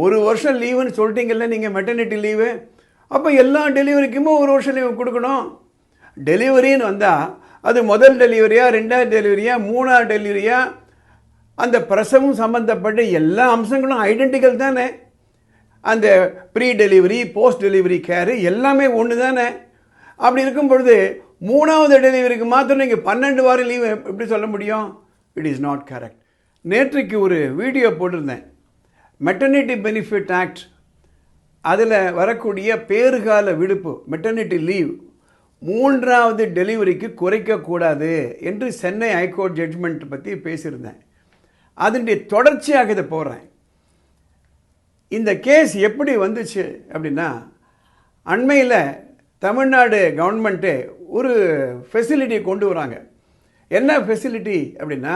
ஒரு வருஷம் லீவுன்னு சொல்லிட்டீங்கல்ல நீங்கள் மெட்டர்னிட்டி லீவு, அப்போ எல்லா டெலிவரிக்குமே ஒரு வருஷம் லீவு கொடுக்கணும். டெலிவரின்னு வந்தால் அது முதல் டெலிவரியா, ரெண்டாவது டெலிவரியா, மூணாவது டெலிவரியா, அந்த பிரசவம் சம்மந்தப்பட்ட எல்லா அம்சங்களும் ஐடென்டிக்கல் தானே. அந்த ப்ரீ டெலிவரி, போஸ்ட் டெலிவரி கேரு எல்லாமே ஒன்று தானே. அப்படி இருக்கும் பொழுது மூணாவது டெலிவரிக்கு மாத்திரம் நீங்கள் 12 வாரம் லீவு எப்படி சொல்ல முடியும்? It is not correct. நேற்றைக்கு ஒரு வீடியோ போட்டிருந்தேன். மெட்டர்னிட்டி பெனிஃபிட் ஆக்ட், அதில் வரக்கூடிய பேறுகால விடுப்பு மெட்டர்னிட்டி லீவ் 3வது டெலிவரிக்கு குறைக்கக்கூடாது என்று சென்னை ஹைகோர்ட் ஜட்ஜ்மெண்ட் பற்றி பேசியிருந்தேன். அதனுடைய தொடர்ச்சியாக இதை போடுறேன். இந்த கேஸ் எப்படி வந்துச்சு அப்படின்னா, அண்மையில் தமிழ்நாடு கவர்மெண்ட்டு ஒரு ஃபெசிலிட்டி கொண்டு வராங்க. என்ன ஃபெசிலிட்டி அப்படின்னா,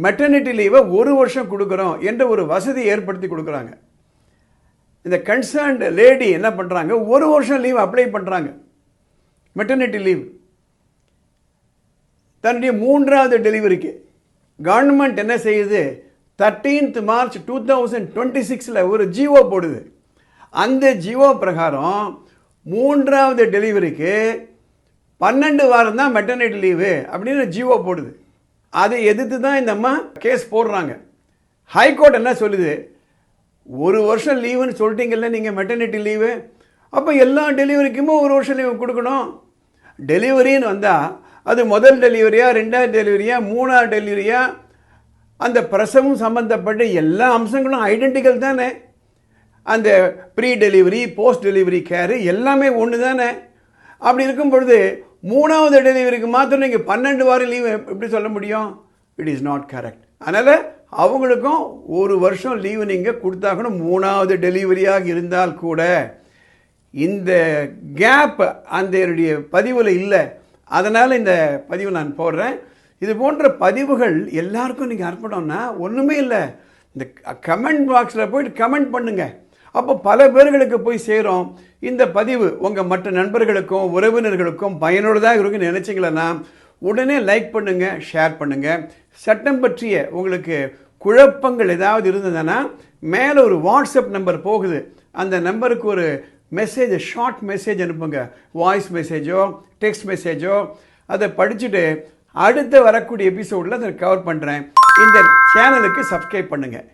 மெட்டர்னிட்டி லீவை ஒரு வருஷம் கொடுக்குறோம் என்ற ஒரு வசதி ஏற்படுத்தி கொடுக்குறாங்க. இந்த கன்சர்ன்டு லேடி என்ன பண்ணுறாங்க, ஒரு வருஷம் லீவ் அப்ளை பண்ணுறாங்க, மெட்டர்னிட்டி லீவ். தன்னுடைய 3வது டெலிவரிக்கு கவர்மெண்ட் என்ன செய்யுது, 13th March 2026 ஒரு ஜிஓ போடுது. அந்த ஜிஓ பிரகாரம் 3வது டெலிவரிக்கு 12 வாரம் தான் மெட்டர்னிட்டி லீவு அப்படின்னு ஜிஓ போடுது. அதை எதிர்த்து தான் இந்த அம்மா கேஸ் போடுறாங்க. ஹைகோர்ட் என்ன சொல்லுது, ஒரு வருஷம் லீவுன்னு சொல்லிட்டீங்கல்ல நீங்கள் மெட்டர்னிட்டி லீவு, அப்போ எல்லா டெலிவரிக்குமே ஒரு வருஷம் லீவு கொடுக்கணும். டெலிவரின்னு வந்தால் அது முதல் டெலிவரியா, ரெண்டாவது டெலிவரியா, மூணாவது டெலிவரியா, அந்த பிரசவம் சம்மந்தப்பட்ட எல்லா அம்சங்களும் ஐடென்டிக்கல் தானே. அந்த ப்ரீ டெலிவரி, போஸ்ட் டெலிவரி கேரு எல்லாமே ஒன்று தானே. அப்படி இருக்கும் பொழுது மூணாவது டெலிவரிக்கு மாத்திரம் நீங்கள் 12 வாரம் லீவு எப்படி சொல்ல முடியும்? It is not correct. அதனால் அவங்களுக்கும் ஒரு வருஷம் லீவு நீங்கள் கொடுத்தாக்கணும், 3வது டெலிவரியாக இருந்தால் கூட. இந்த கேப் அந்த பதிவில் இல்லை, அதனால் இந்த பதிவு நான் போடுறேன். இது போன்ற பதிவுகள் எல்லாருக்கும் நீங்கள் அர்ப்பணம்னா ஒன்றுமே இல்லை, இந்த கமெண்ட் பாக்ஸில் போய்ட்டு கமெண்ட் பண்ணுங்கள். அப்போ பல பேர்களுக்கு போய் சேரும். இந்த பதிவு உங்கள் மற்ற நண்பர்களுக்கும் உறவினர்களுக்கும் பயனுள்ளதாக இருக்குன்னு நினச்சிங்களன்னா உடனே லைக் பண்ணுங்கள், ஷேர் பண்ணுங்கள். சட்டம் பற்றிய உங்களுக்கு குழப்பங்கள் ஏதாவது இருந்ததுன்னா மேலே ஒரு வாட்ஸ்அப் நம்பர் போகுது, அந்த நம்பருக்கு ஒரு மெசேஜ், ஷார்ட் மெசேஜ் அனுப்புங்க, வாய்ஸ் மெசேஜோ டெக்ஸ்ட் மெசேஜோ. அதை படிச்சுட்டு அடுத்து வரக்கூடிய எபிசோடில் அதை கவர் பண்ணுறேன். இந்த சேனலுக்கு சப்ஸ்கிரைப் பண்ணுங்கள்.